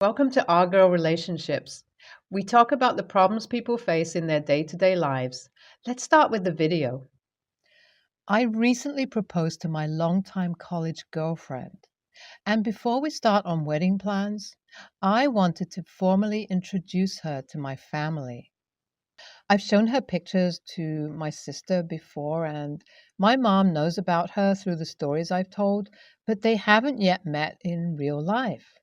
Welcome to Our Girl Relationships. We talk about the problems people face in their day to day lives. Let's start with the video. I recently proposed to my longtime college girlfriend, and before we start on wedding plans, I wanted to formally introduce her to my family. I've shown her pictures to my sister before, and my mom knows about her through the stories I've told, but they haven't yet met in real life.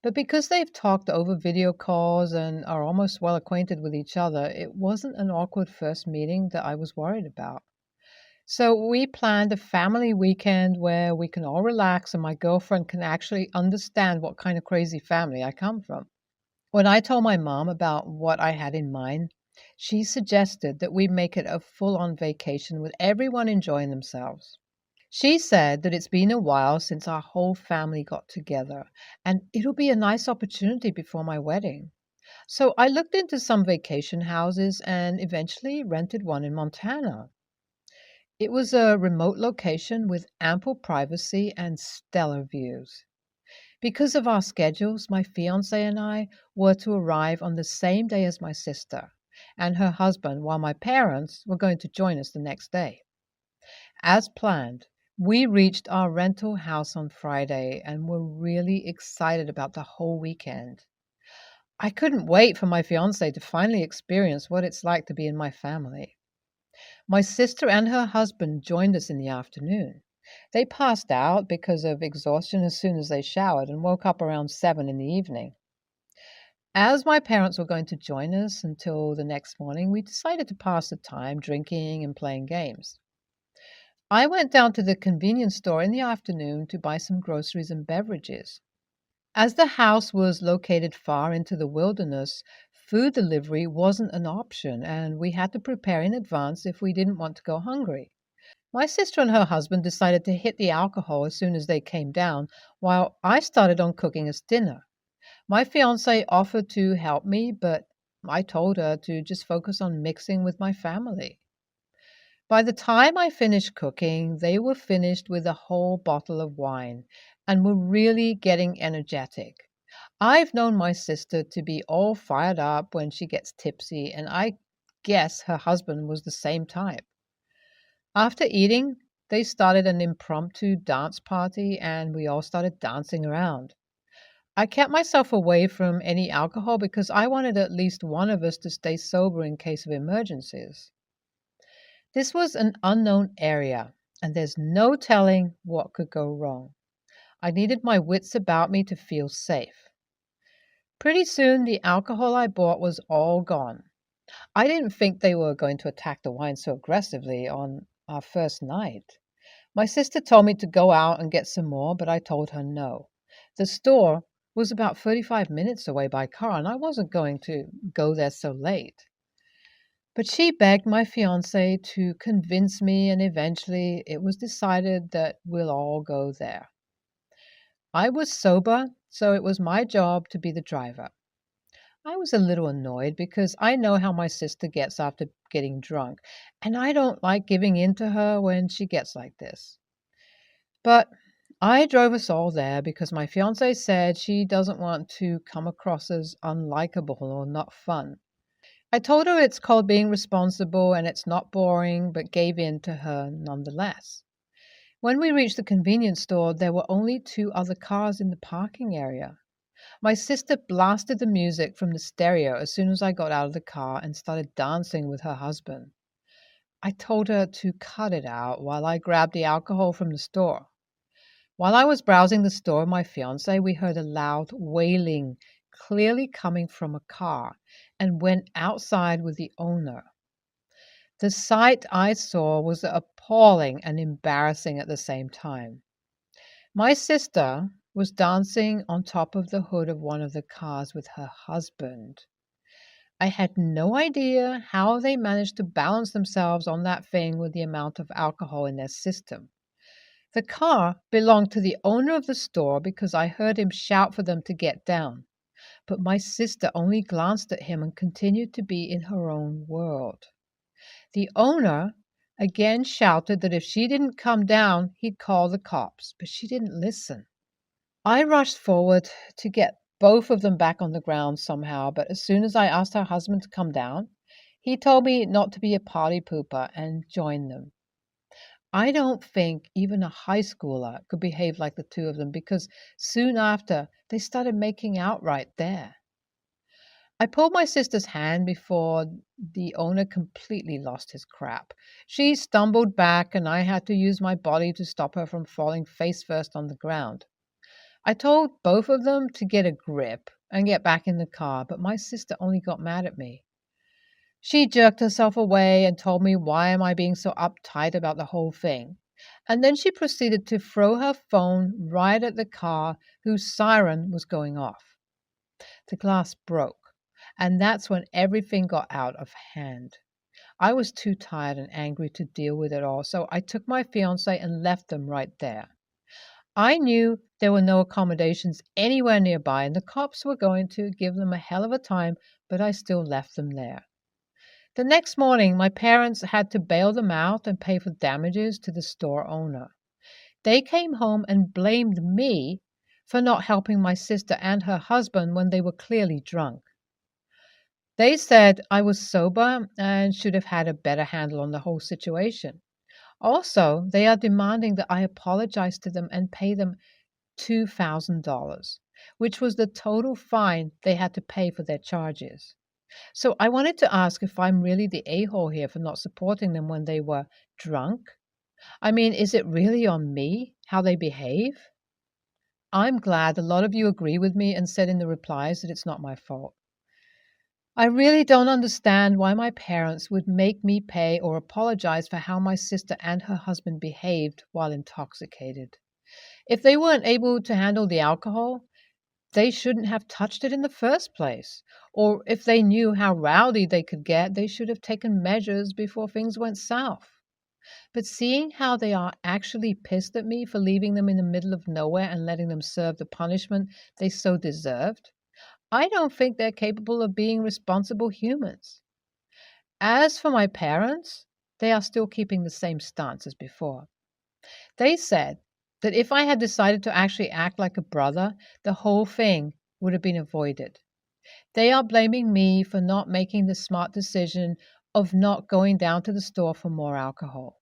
But because they've talked over video calls and are almost well acquainted with each other, it wasn't an awkward first meeting that I was worried about. So we planned a family weekend where we can all relax and my girlfriend can actually understand what kind of crazy family I come from. When I told my mom about what I had in mind, she suggested that we make it a full on vacation with everyone enjoying themselves. She said that it's been a while since our whole family got together, and it'll be a nice opportunity before my wedding. So I looked into some vacation houses and eventually rented one in Montana. It was a remote location with ample privacy and stellar views. Because of our schedules, my fiance and I were to arrive on the same day as my sister and her husband, while my parents were going to join us the next day. As planned, we reached our rental house on Friday and were really excited about the whole weekend. I couldn't wait for my fiance to finally experience what it's like to be in my family. My sister and her husband joined us in the afternoon. They passed out because of exhaustion as soon as they showered and woke up around 7 in the evening. As my parents were going to join us until the next morning, we decided to pass the time drinking and playing games. I went down to the convenience store in the afternoon to buy some groceries and beverages. As the house was located far into the wilderness, food delivery wasn't an option, and we had to prepare in advance if we didn't want to go hungry. My sister and her husband decided to hit the alcohol as soon as they came down, while I started on cooking us dinner. My fiance offered to help me, but I told her to just focus on mixing with my family. By the time I finished cooking, they were finished with a whole bottle of wine and were really getting energetic. I've known my sister to be all fired up when she gets tipsy, and I guess her husband was the same type. After eating, they started an impromptu dance party and we all started dancing around. I kept myself away from any alcohol because I wanted at least one of us to stay sober in case of emergencies. This was an unknown area, and there's no telling what could go wrong. I needed my wits about me to feel safe. Pretty soon, the alcohol I bought was all gone. I didn't think they were going to attack the wine so aggressively on our first night. My sister told me to go out and get some more, but I told her no. The store was about 35 minutes away by car, and I wasn't going to go there so late. But she begged my fiance to convince me, and eventually it was decided that we'll all go there. I was sober, so it was my job to be the driver. I was a little annoyed because I know how my sister gets after getting drunk, and I don't like giving in to her when she gets like this. But I drove us all there because my fiance said she doesn't want to come across as unlikable or not fun. I told her it's called being responsible and it's not boring, but gave in to her nonetheless. When we reached the convenience store, there were only two other cars in the parking area. My sister blasted the music from the stereo as soon as I got out of the car and started dancing with her husband. I told her to cut it out while I grabbed the alcohol from the store. While I was browsing the store with my fiance, we heard a loud wailing, clearly coming from a car, and went outside with the owner. The sight I saw was appalling and embarrassing at the same time. My sister was dancing on top of the hood of one of the cars with her husband. I had no idea how they managed to balance themselves on that thing with the amount of alcohol in their system. The car belonged to the owner of the store because I heard him shout for them to get down. But my sister only glanced at him and continued to be in her own world. The owner again shouted that if she didn't come down, he'd call the cops, but she didn't listen. I rushed forward to get both of them back on the ground somehow, but as soon as I asked her husband to come down, he told me not to be a party pooper and join them. I don't think even a high schooler could behave like the two of them because soon after they started making out right there. I pulled my sister's hand before the owner completely lost his crap. She stumbled back, and I had to use my body to stop her from falling face first on the ground. I told both of them to get a grip and get back in the car, but my sister only got mad at me. She jerked herself away and told me why am I being so uptight about the whole thing. And then she proceeded to throw her phone right at the car whose siren was going off. The glass broke. And that's when everything got out of hand. I was too tired and angry to deal with it all, so I took my fiance and left them right there. I knew there were no accommodations anywhere nearby, and the cops were going to give them a hell of a time, but I still left them there. The next morning, my parents had to bail them out and pay for damages to the store owner. They came home and blamed me for not helping my sister and her husband when they were clearly drunk. They said I was sober and should have had a better handle on the whole situation. Also, they are demanding that I apologize to them and pay them $2,000, which was the total fine they had to pay for their charges. So I wanted to ask if I'm really the a-hole here for not supporting them when they were drunk. I mean, is it really on me how they behave? I'm glad a lot of you agree with me and said in the replies that it's not my fault. I really don't understand why my parents would make me pay or apologize for how my sister and her husband behaved while intoxicated. If they weren't able to handle the alcohol, they shouldn't have touched it in the first place. Or if they knew how rowdy they could get, they should have taken measures before things went south. But seeing how they are actually pissed at me for leaving them in the middle of nowhere and letting them serve the punishment they so deserved, I don't think they're capable of being responsible humans. As for my parents, they are still keeping the same stance as before. They said that if I had decided to actually act like a brother, the whole thing would have been avoided. They are blaming me for not making the smart decision of not going down to the store for more alcohol.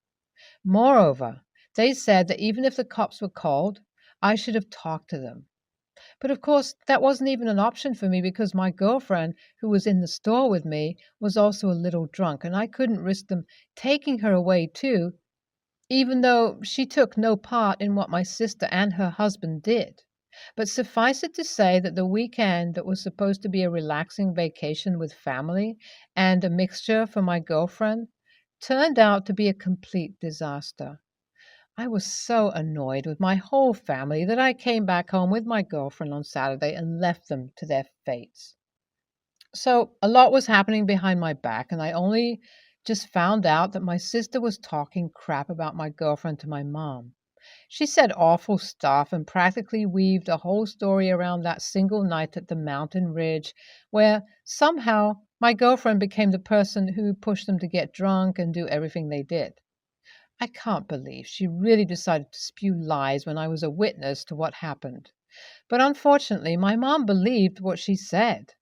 Moreover, they said that even if the cops were called, I should have talked to them. But of course, that wasn't even an option for me because my girlfriend, who was in the store with me, was also a little drunk, and I couldn't risk them taking her away too, even though she took no part in what my sister and her husband did. But suffice it to say that the weekend that was supposed to be a relaxing vacation with family and a mixture for my girlfriend turned out to be a complete disaster. I was so annoyed with my whole family that I came back home with my girlfriend on Saturday and left them to their fates. So a lot was happening behind my back, and I only just found out that my sister was talking crap about my girlfriend to my mom. She said awful stuff and practically weaved a whole story around that single night at the mountain ridge where somehow my girlfriend became the person who pushed them to get drunk and do everything they did. I can't believe she really decided to spew lies when I was a witness to what happened. But unfortunately, my mom believed what she said,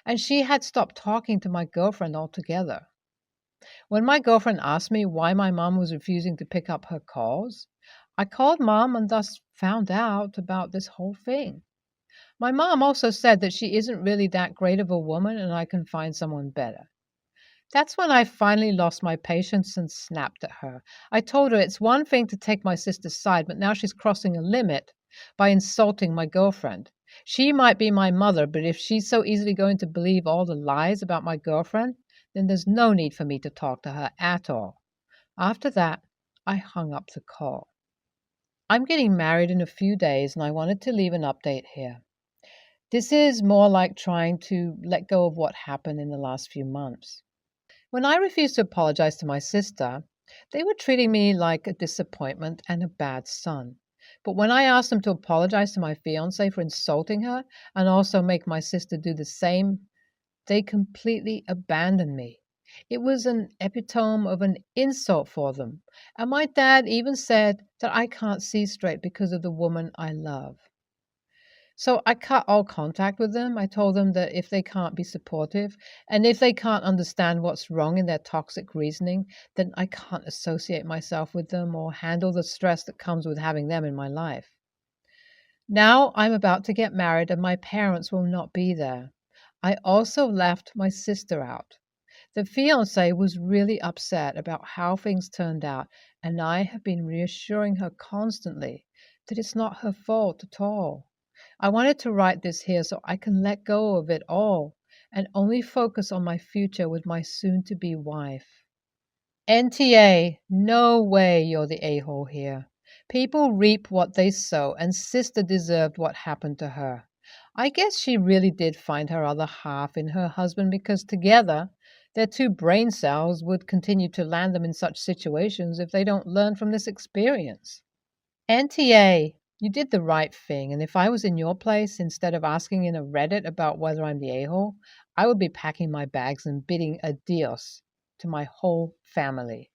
and she had stopped talking to my girlfriend altogether. When my girlfriend asked me why my mom was refusing to pick up her calls, I called mom and thus found out about this whole thing. My mom also said that she isn't really that great of a woman and I can find someone better. That's when I finally lost my patience and snapped at her. I told her it's one thing to take my sister's side, but now she's crossing a limit by insulting my girlfriend. She might be my mother, but if she's so easily going to believe all the lies about my girlfriend, then there's no need for me to talk to her at all. After that, I hung up the call. I'm getting married in a few days, and I wanted to leave an update here. This is more like trying to let go of what happened in the last few months. When I refused to apologize to my sister, they were treating me like a disappointment and a bad son. But when I asked them to apologize to my fiance for insulting her and also make my sister do the same, they completely abandoned me. It was an epitome of an insult for them. And my dad even said that I can't see straight because of the woman I love. So I cut all contact with them. I told them that if they can't be supportive and if they can't understand what's wrong in their toxic reasoning, then I can't associate myself with them or handle the stress that comes with having them in my life. Now I'm about to get married and my parents will not be there. I also left my sister out. The fiance was really upset about how things turned out, and I have been reassuring her constantly that it's not her fault at all. I wanted to write this here so I can let go of it all and only focus on my future with my soon to be wife. NTA, no way you're the a hole here. People reap what they sow, and sister deserved what happened to her. I guess she really did find her other half in her husband because together their two brain cells would continue to land them in such situations if they don't learn from this experience. NTA, you did the right thing, and if I was in your place, instead of asking in a Reddit about whether I'm the a hole, I would be packing my bags and bidding adios to my whole family.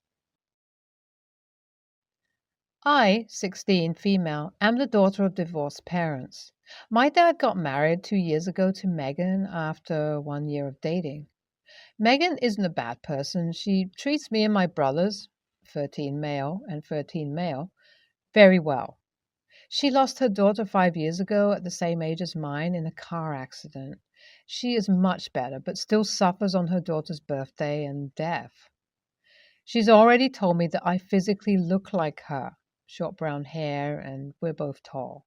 I, 16, female, am the daughter of divorced parents. My dad got married 2 years ago to Megan after 1 year of dating. Megan isn't a bad person. She treats me and my brothers, 13 male and 13 male, very well. She lost her daughter 5 years ago at the same age as mine in a car accident. She is much better, but still suffers on her daughter's birthday and death. She's already told me that I physically look like her, short brown hair, and we're both tall.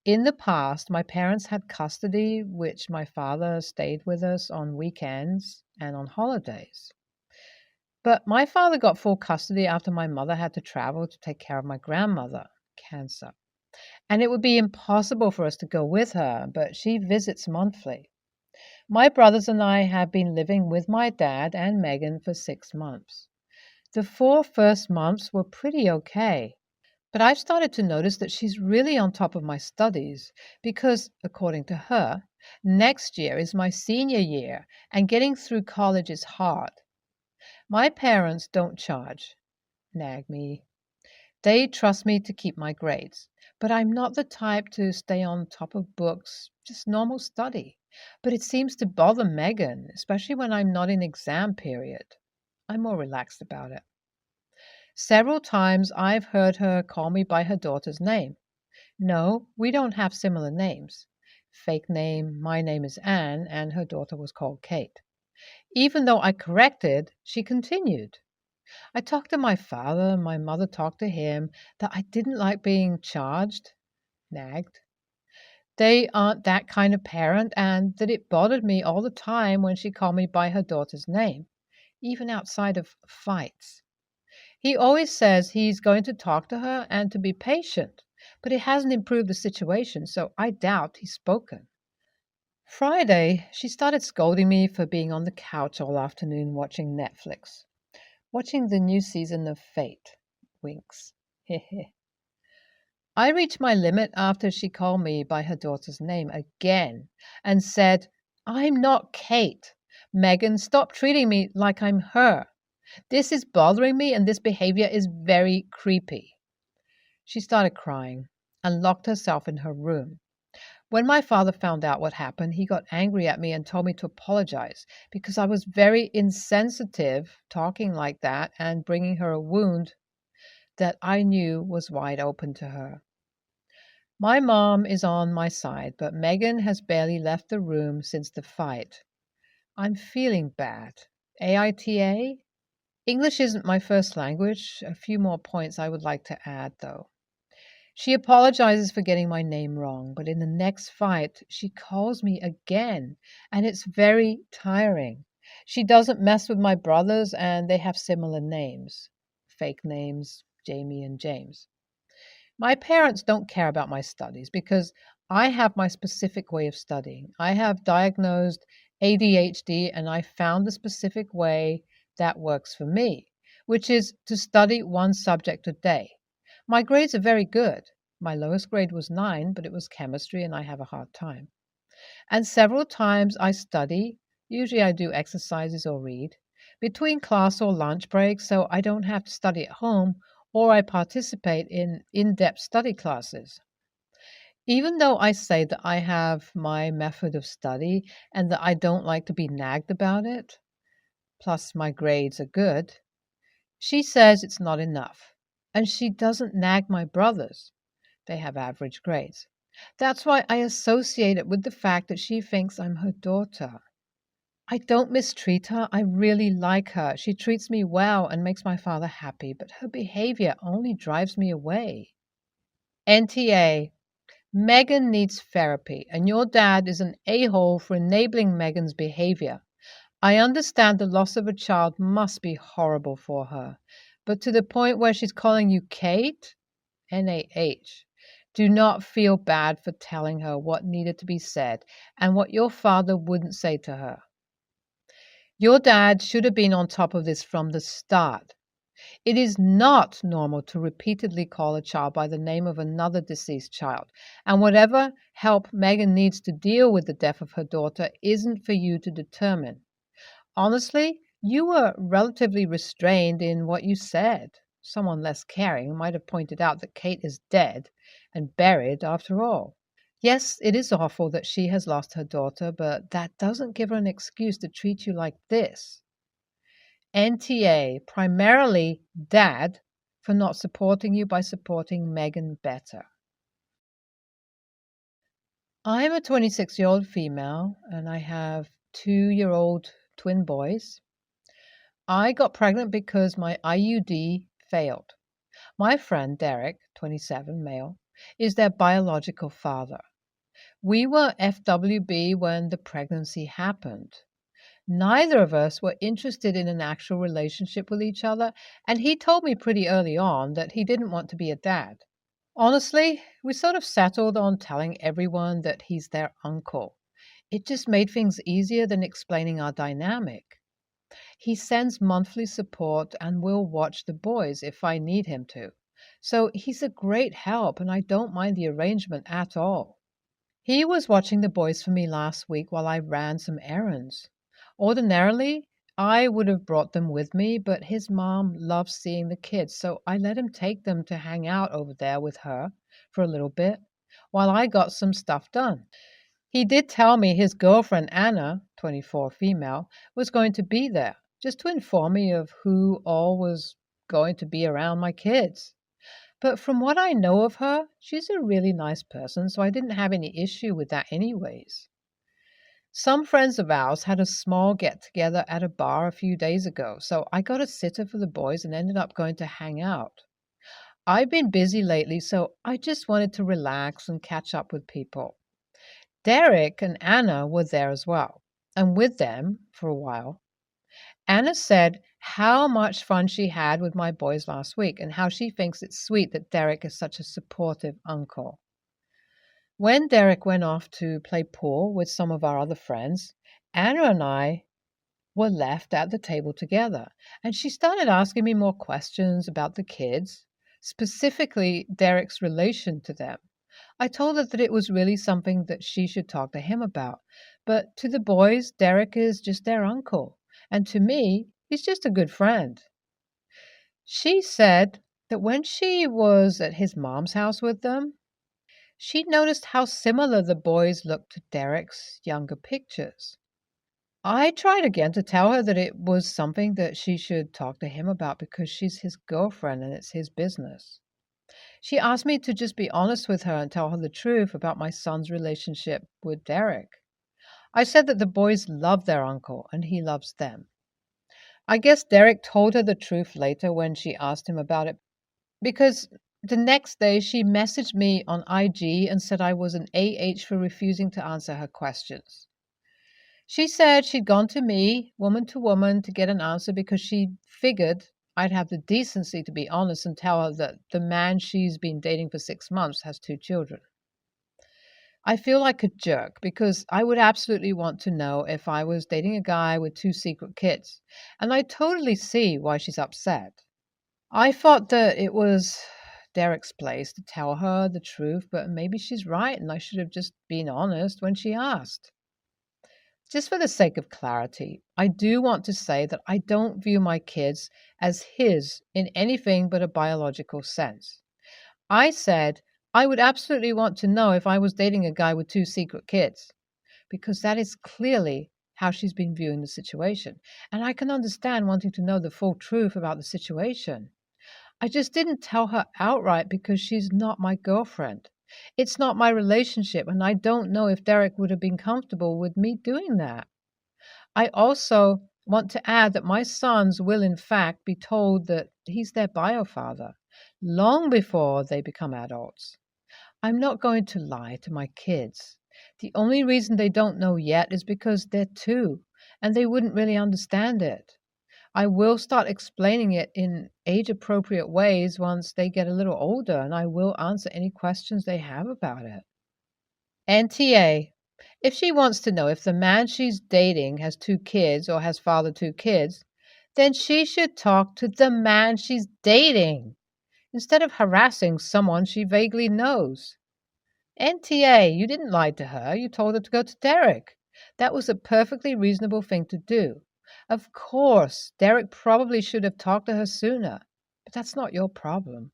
In the past, my parents had custody, which my father stayed with us on weekends and on holidays. But my father got full custody after my mother had to travel to take care of my grandmother, cancer. And it would be impossible for us to go with her, but she visits monthly. My brothers and I have been living with my dad and Megan for 6 months. The 4 first months were pretty okay, but I've started to notice that she's really on top of my studies because, according to her, next year is my senior year and getting through college is hard. My parents don't charge, nag me. They trust me to keep my grades, but I'm not the type to stay on top of books, just normal study. But it seems to bother Megan, especially when I'm not in exam period. I'm more relaxed about it. Several times I've heard her call me by her daughter's name. No, we don't have similar names. Fake name, my name is Anne, and her daughter was called Kate. Even though I corrected, she continued. I talked to my father, my mother talked to him, that I didn't like being charged, nagged. They aren't that kind of parent, and that it bothered me all the time when she called me by her daughter's name, even outside of fights. He always says he's going to talk to her and to be patient, but it hasn't improved the situation, so I doubt he's spoken. Friday, she started scolding me for being on the couch all afternoon watching Netflix. Watching the new season of Fate. Winks. Hehe. I reached my limit after she called me by her daughter's name again and said, I'm not Kate. Megan, stop treating me like I'm her. This is bothering me and this behavior is very creepy. She started crying and locked herself in her room. When my father found out what happened, he got angry at me and told me to apologize because I was very insensitive talking like that and bringing her a wound that I knew was wide open to her. My mom is on my side, but Megan has barely left the room since the fight. I'm feeling bad. AITA? English isn't my first language. A few more points I would like to add, though. She apologizes for getting my name wrong, but in the next fight, she calls me again, and it's very tiring. She doesn't mess with my brothers, and they have similar names. Fake names, Jamie and James. My parents don't care about my studies because I have my specific way of studying. I have diagnosed ADHD, and I found the specific way that works for me, which is to study one subject a day. My grades are very good. My lowest grade was 9, but it was chemistry and I have a hard time. And several times I study, usually I do exercises or read, between class or lunch breaks so I don't have to study at home or I participate in in-depth study classes. Even though I say that I have my method of study and that I don't like to be nagged about it, plus my grades are good, she says it's not enough. And she doesn't nag my brothers. They have average grades. That's why I associate it with the fact that she thinks I'm her daughter. I don't mistreat her. I really like her. She treats me well and makes my father happy, but her behavior only drives me away. NTA. Megan needs therapy, and your dad is an a-hole for enabling Megan's behavior. I understand the loss of a child must be horrible for her, but to the point where she's calling you Kate? NAH. Do not feel bad for telling her what needed to be said and what your father wouldn't say to her. Your dad should have been on top of this from the start. It is not normal to repeatedly call a child by the name of another deceased child, and whatever help Megan needs to deal with the death of her daughter isn't for you to determine. Honestly, you were relatively restrained in what you said. Someone less caring might have pointed out that Kate is dead and buried after all. Yes, it is awful that she has lost her daughter, but that doesn't give her an excuse to treat you like this. NTA, primarily Dad, for not supporting you by supporting Megan better. I'm a 26-year-old female and I have 2-year-old twin boys. I got pregnant because my IUD failed. My friend Derek, 27, male, is their biological father. We were FWB when the pregnancy happened. Neither of us were interested in an actual relationship with each other, and he told me pretty early on that he didn't want to be a dad. Honestly, we sort of settled on telling everyone that he's their uncle. It just made things easier than explaining our dynamic. He sends monthly support and will watch the boys if I need him to. So he's a great help, and I don't mind the arrangement at all. He was watching the boys for me last week while I ran some errands. Ordinarily, I would have brought them with me, but his mom loves seeing the kids, so I let him take them to hang out over there with her for a little bit while I got some stuff done. He did tell me his girlfriend Anna, 24 female, was going to be there, just to inform me of who all was going to be around my kids. But from what I know of her, she's a really nice person, so I didn't have any issue with that anyways. Some friends of ours had a small get-together at a bar a few days ago, so I got a sitter for the boys and ended up going to hang out. I've been busy lately, so I just wanted to relax and catch up with people. Derek and Anna were there as well, and with them for a while. Anna said how much fun she had with my boys last week and how she thinks it's sweet that Derek is such a supportive uncle. When Derek went off to play pool with some of our other friends, Anna and I were left at the table together, and she started asking me more questions about the kids, specifically Derek's relation to them. I told her that it was really something that she should talk to him about, but to the boys, Derek is just their uncle, and to me, he's just a good friend. She said that when she was at his mom's house with them, she noticed how similar the boys looked to Derek's younger pictures. I tried again to tell her that it was something that she should talk to him about because she's his girlfriend and it's his business. She asked me to just be honest with her and tell her the truth about my son's relationship with Derek. I said that the boys love their uncle and he loves them. I guess Derek told her the truth later when she asked him about it, because the next day she messaged me on IG and said I was an AH for refusing to answer her questions. She said she'd gone to me, woman to woman, to get an answer because she figured I'd have the decency to be honest and tell her that the man she's been dating for 6 months has 2 children. I feel like a jerk because I would absolutely want to know if I was dating a guy with 2 secret kids, and I totally see why she's upset. I thought that it was Derek's place to tell her the truth, but maybe she's right and I should have just been honest when she asked. Just for the sake of clarity, I do want to say that I don't view my kids as his in anything but a biological sense. I said I would absolutely want to know if I was dating a guy with 2 secret kids, because that is clearly how she's been viewing the situation. And I can understand wanting to know the full truth about the situation. I just didn't tell her outright because she's not my girlfriend. It's not my relationship, and I don't know if Derek would have been comfortable with me doing that. I also want to add that my sons will, in fact, be told that he's their bio father long before they become adults. I'm not going to lie to my kids. The only reason they don't know yet is because they're 2 and they wouldn't really understand it. I will start explaining it in age appropriate ways once they get a little older, and I will answer any questions they have about it. NTA. If she wants to know if the man she's dating has 2 kids or has fathered 2 kids, then she should talk to the man she's dating instead of harassing someone she vaguely knows. NTA, you didn't lie to her. You told her to go to Derek. That was a perfectly reasonable thing to do. Of course, Derek probably should have talked to her sooner, but that's not your problem.